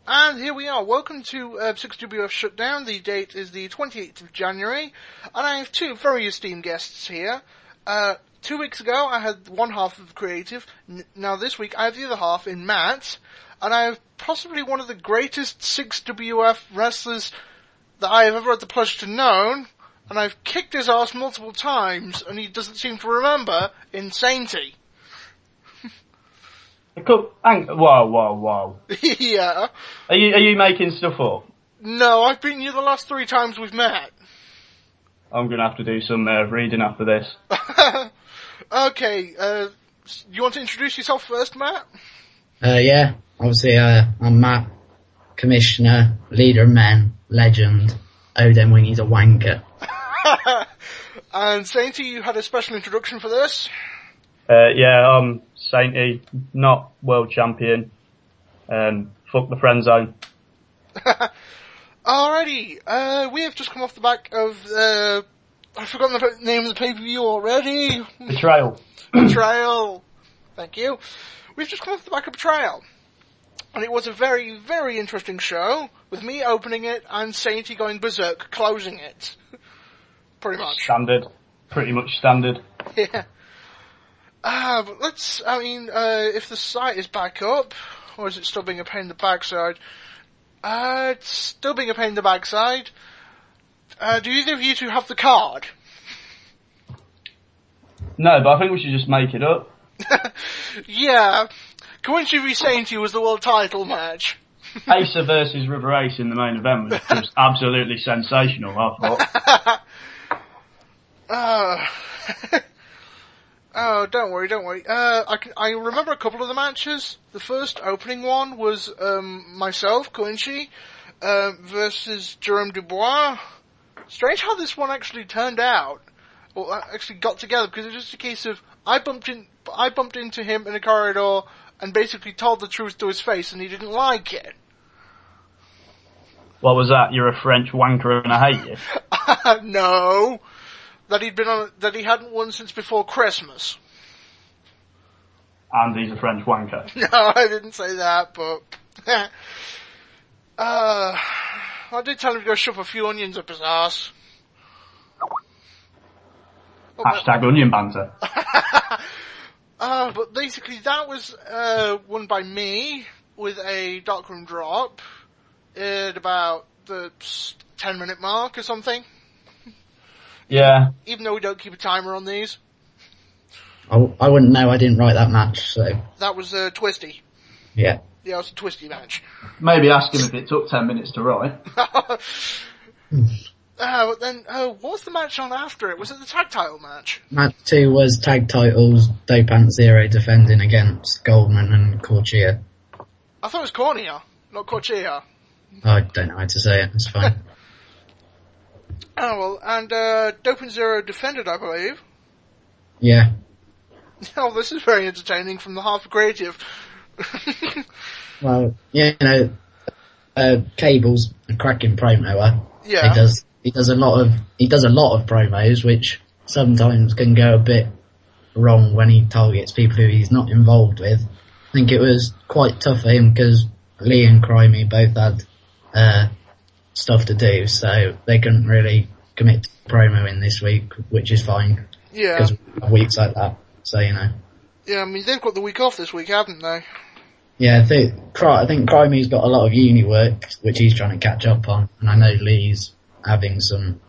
And here we are. Welcome to 6WF Shutdown. The date is the 28th of January, and I have two very esteemed guests here. 2 weeks ago, I had one half of Creative. Now this week, I have the other half in Matt, and I have possibly one of the greatest 6WF wrestlers that I have ever had the pleasure to know, and I've kicked his ass multiple times, and he doesn't seem to remember, in Sainty. Whoa. Yeah. Are you making stuff up? No, I've beaten you the last 3 times we've met. I'm gonna have to do some reading after this. Okay, you want to introduce yourself first, Matt? Yeah. Obviously, I'm Matt, Commissioner, Leader of Men, Legend, Odin Wingy's a wanker. And Sainty, you had a special introduction for this? I'm Sainty, not world champion. Fuck the friend zone. Alrighty, we have just come off the back of, I've forgotten the name of the pay-per-view already. Betrayal. Betrayal. Thank you. We've just come off the back of Betrayal. And it was a very, very interesting show, with me opening it and Sainty going berserk, closing it. Pretty much. Standard. Pretty much standard. Yeah. But if the site is back up, or is it still being a pain in the backside? It's still being a pain in the backside. Do either of you two have the card? No, but I think we should just make it up. Yeah. Coincidentally, v Sainty was the world title match. Acer versus Rubber Ace in the main event was just absolutely sensational, I thought. Oh, don't worry. I remember a couple of the matches. The first opening one was, myself, Koinchi, versus Jerome Dubois. Strange how this one actually turned out, or actually got together, because it was just a case of, I bumped into him in a corridor, and basically told the truth to his face, and he didn't like it. What was that? You're a French wanker and I hate you? No. That he hadn't won since before Christmas. And he's a French wanker. No, I didn't say that, but I did tell him to go shove a few onions up his ass. Hashtag onion banter. But basically that was won by me with a darkroom drop at about the 10-minute mark or something. Yeah. Even though we don't keep a timer on these. I wouldn't know, I didn't write that match, so... That was Twisty. Yeah. Yeah, it was a Twisty match. Maybe ask him if it took 10 minutes to write. But then, what was the match on after it? Was it the tag title match? Match 2 was tag titles, Dopant Zero defending against Goldman and Corchia. I thought it was Cornea, not Corchia. I don't know how to say it, it's fine. Oh, well, and Dopant Zero defended, I believe. Yeah. Oh, this is very entertaining from the half Creative. Well, Cable's a cracking promoer. Yeah. He does a lot of promos, which sometimes can go a bit wrong when he targets people who he's not involved with. I think it was quite tough for him because Lee and Crimey both had stuff to do, so they couldn't really commit to promo in this week, which is fine. Yeah. Because we have weeks like that, so Yeah, I mean, they've got the week off this week, haven't they? Yeah, I think Crimey's got a lot of uni work, which he's trying to catch up on, and I know Lee's having some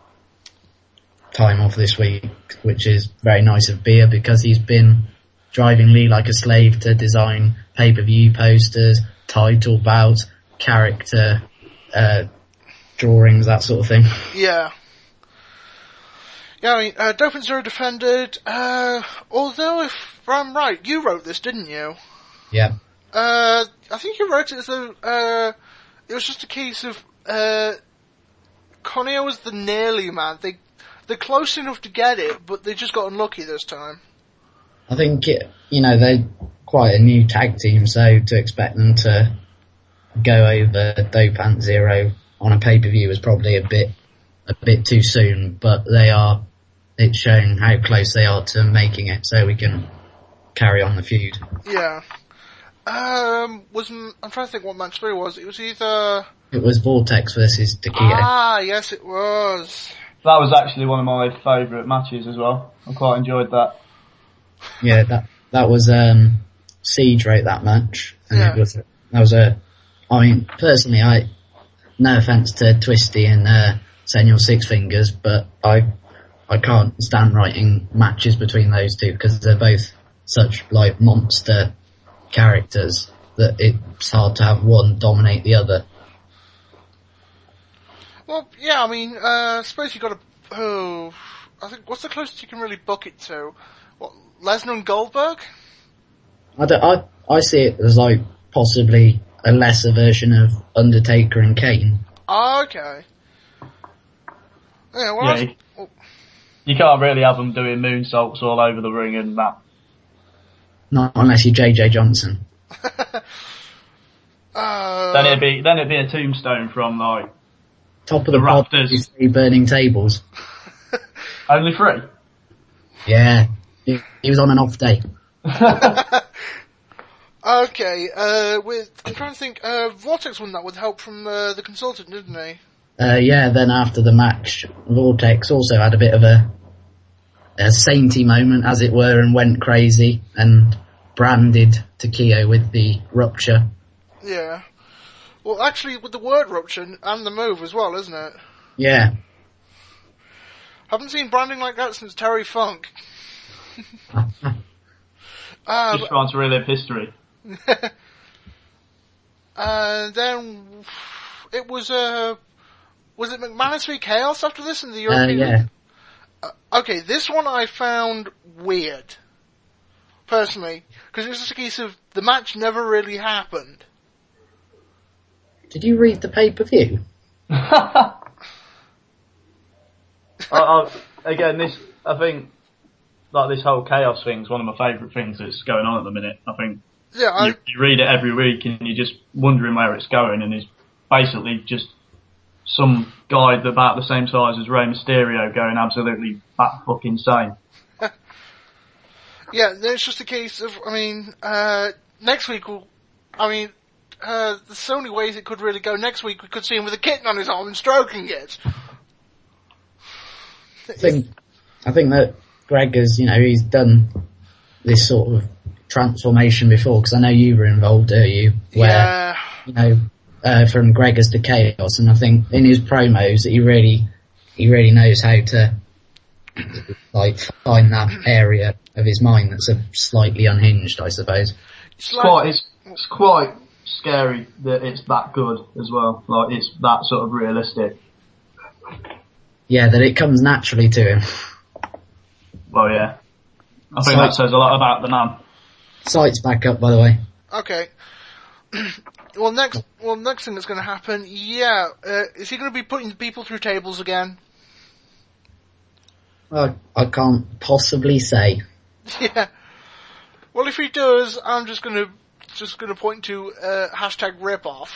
time off this week, which is very nice of Beer because he's been driving Lee like a slave to design pay-per-view posters, title bouts, character drawings, that sort of thing. Yeah. Yeah, I mean, Dopant Zero defended, although if I'm right, you wrote this, didn't you? Yeah. I think you wrote it as though, it was just a case of, Coneo was the nearly man. They're close enough to get it, but they just got unlucky this time. I think, they're quite a new tag team, so to expect them to go over Dopant Zero on a pay-per-view is probably a bit too soon, but it's showing how close they are to making it, so we can carry on the feud. Yeah. I'm trying to think what match 3 was. It was either... It was Vortex versus Takedo. Ah, yes it was. That was actually one of my favourite matches as well. I quite enjoyed that. Yeah, that was Siege Rate, that match. And Yeah. I mean, personally, no offence to Twisty and Senor Six Fingers, but I can't stand writing matches between those two because they're both such like monster characters that it's hard to have one dominate the other. Well, yeah, I mean, I suppose you got to... Oh, I think, what's the closest you can really book it to? What, Lesnar and Goldberg? I see it as like possibly a lesser version of Undertaker and Kane. Oh, okay. Yeah, well, Yeah, you can't really have them doing moonsaults all over the ring and that. Not unless you're JJ Johnson. Then it'd be a tombstone from like Top of the the pod, rafters. 3 burning tables. Only 3. Yeah, he was on an off day. Okay, I'm trying to think, Vortex won that with help from the consultant, didn't he? Yeah, then after the match, Vortex also had a bit of a sainty moment, as it were, and went crazy and branded Takedo with the rupture. Yeah. Well, actually, with the word rupture and the move as well, isn't it? Yeah. Haven't seen branding like that since Terry Funk. Just trying to relive history. Then it was it McManus v Chaos after this in the European? Yeah. Okay, this one I found weird, personally, because it was just a case of the match never really happened. Did you read the pay-per-view? Again, I think like this whole chaos thing is one of my favourite things that's going on at the minute. I think Yeah, you read it every week and you're just wondering where it's going, and it's basically just some guy about the same size as Rey Mysterio going absolutely bat fucking insane. yeah, it's just a case of, I mean, next week there's so many ways it could really go. Next week we could see him with a kitten on his arm and stroking it. I think that Greg has, he's done this sort of transformation before, because I know you were involved, you? Where, from Gregor's to Chaos, and I think in his promos he really knows how to like find that area of his mind that's slightly unhinged, I suppose. It's quite scary that it's that good as well. Like, it's that sort of realistic. Yeah, that it comes naturally to him. Well, yeah. I think that says a lot about the man. Site's back up, by the way. Okay. Well, next thing that's going to happen, is he going to be putting people through tables again? I can't possibly say. Yeah. Well, if he does, I'm just going to point to hashtag ripoff.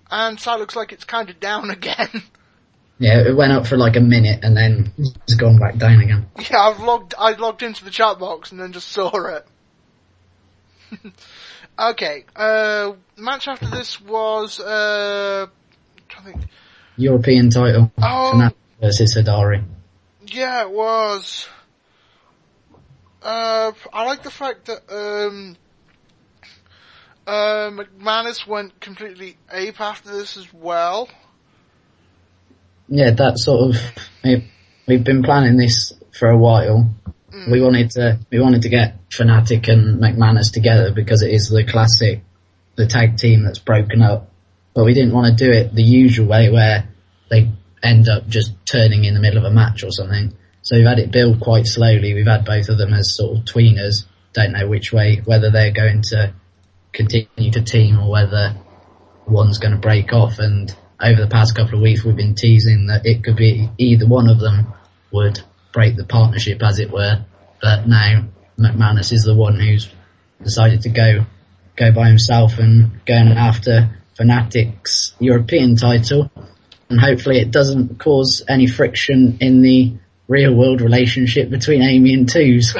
And so it looks like it's kind of down again. Yeah, it went up for like a minute and then it's gone back down again. Yeah, I logged into the chat box and then just saw it. Okay, the match after this was, I think... European title. Oh. Fnatic versus Hidari. Yeah, it was. I like the fact that, McManus went completely ape after this as well. Yeah, that sort of, we've been planning this for a while. We wanted to get Fnatic and McManus together because it is the tag team that's broken up. But we didn't want to do it the usual way where they end up just turning in the middle of a match or something. So we've had it build quite slowly. We've had both of them as sort of tweeners. Don't know which way, whether they're going to continue to team or whether one's going to break off. And over the past couple of weeks, we've been teasing that it could be either one of them would break the partnership, as it were. But now McManus is the one who's decided to go by himself and going after Fnatic's European title. And hopefully it doesn't cause any friction in the real world relationship between Amy and Twos.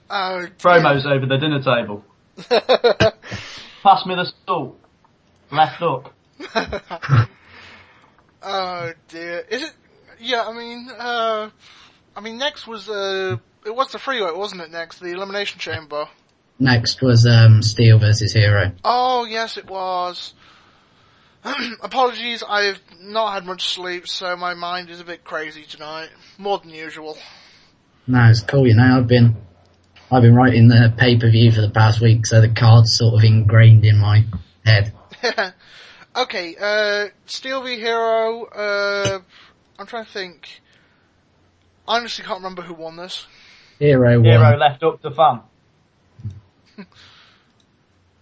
Oh, dear. Promos over the dinner table. Pass me the salt. Left up. Oh dear. Is it? Yeah, I mean, next was it was the freeway, wasn't it? Next, the Elimination Chamber. Next was Steel versus Hero. Oh yes, it was. Apologies, I've not had much sleep, so my mind is a bit crazy tonight, more than usual. No, it's cool. You know, I've been writing the pay-per-view for the past week, so the card's sort of ingrained in my head. Okay, Steel v Hero. I'm trying to think. I honestly can't remember who won this. Hero won. Hero left up to fan.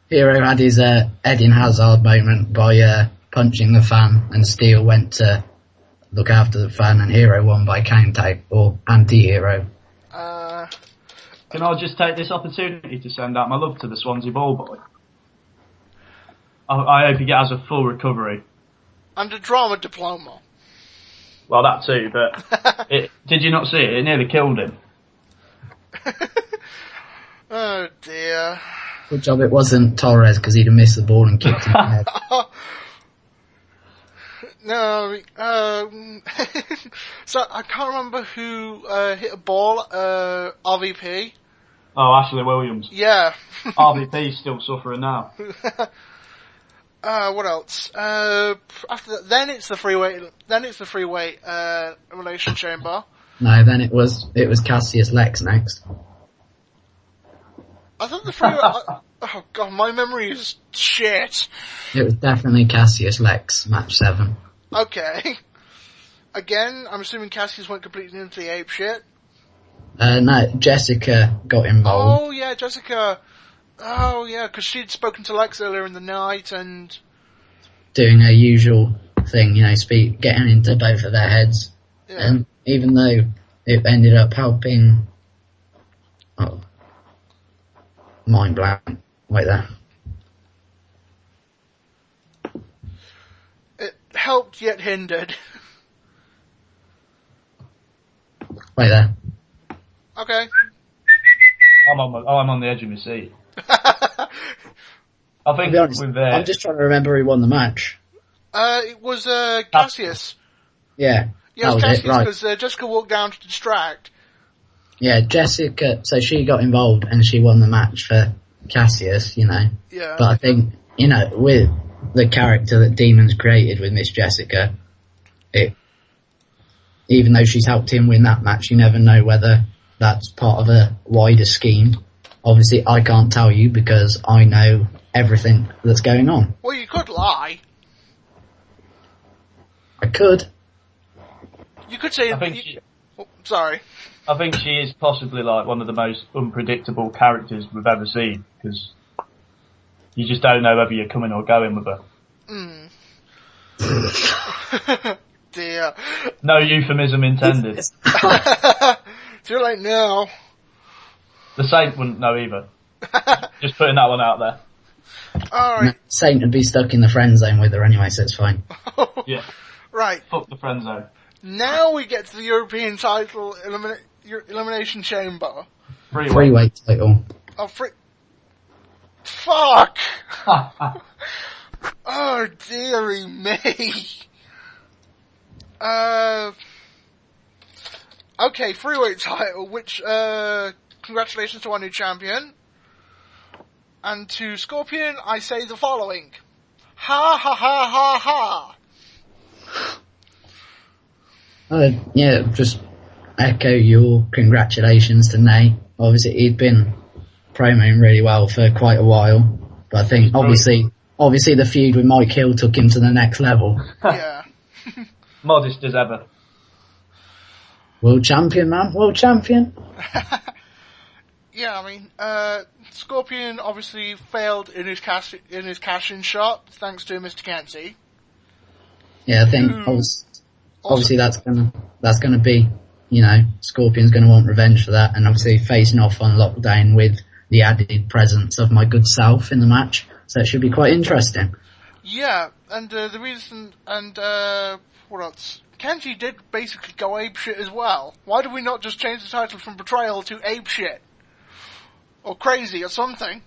Hero had his Eden Hazard moment by punching the fan, and Steel went to look after the fan, and Hero won by count out, or anti-hero. Can I just take this opportunity to send out my love to the Swansea ball boy? I hope he has a full recovery. And a drama diploma. Well, that too, but did you not see it? It nearly killed him. Oh dear. Good job it wasn't Torres, because he'd have missed the ball and kicked him in the head. No, so I can't remember who hit a ball. RVP. Oh, Ashley Williams. Yeah. RVP's still suffering now. What else? After that, then it's the freeway. Elimination Chamber. No, then it was Cassius Lex next. I thought the freeway. Oh god, my memory is shit. It was definitely Cassius Lex, match 7. Okay. Again, I'm assuming Cassius went completely into the ape shit. No, Jessica got involved. Oh yeah, Jessica. Oh yeah, because she'd spoken to Lex earlier in the night and doing her usual thing, you know, getting into both of their heads. yeah. And even though it ended up helping, mind blank. Wait there. It helped yet hindered. Wait there. Okay. I'm on the edge of my seat. I think To be honest, with I'm just trying to remember who won the match. It was Cassius. Yeah, Yeah, it was that was Cassius it, right. because Jessica walked down to distract. Yeah, Jessica, so she got involved and she won the match for Cassius, you know. Yeah. But I think, you know, with the character that Demon's created with Miss Jessica, even though she's helped him win that match, you never know whether that's part of a wider scheme. Obviously, I can't tell you because I know everything that's going on. Well, you could lie. I could. You could say. Sorry. I think she is possibly like one of the most unpredictable characters we've ever seen because you just don't know whether you're coming or going with her. Dear. No euphemism intended. Too late now. The Saint wouldn't know either. Just putting that one out there. Alright. Saint would be stuck in the friend zone with her anyway, so it's fine. Yeah. Right. Fuck the friend zone. Now we get to the European title Elimination Chamber. Freeway title. Oh, fuck! Oh, dearie me. Okay, freeway title, which, congratulations to our new champion. And to Scorpion, I say the following. Ha ha ha ha ha. Yeah, just echo your congratulations to Nate. Obviously, he'd been promoting really well for quite a while, but I think obviously the feud with Mike Hill took him to the next level. Yeah. Modest as ever. World champion, man. World champion. Yeah, I mean, Scorpion obviously failed in his cash-in shot, thanks to Mr. Kenzie. Yeah, I think obviously that's gonna be, you know, Scorpion's gonna want revenge for that, and obviously facing off on Lockdown with the added presence of my good self in the match, so it should be quite interesting. Yeah, and the reason, and what else? Kenji did basically go apeshit as well. Why did we not just change the title from Betrayal to apeshit? or crazy or something.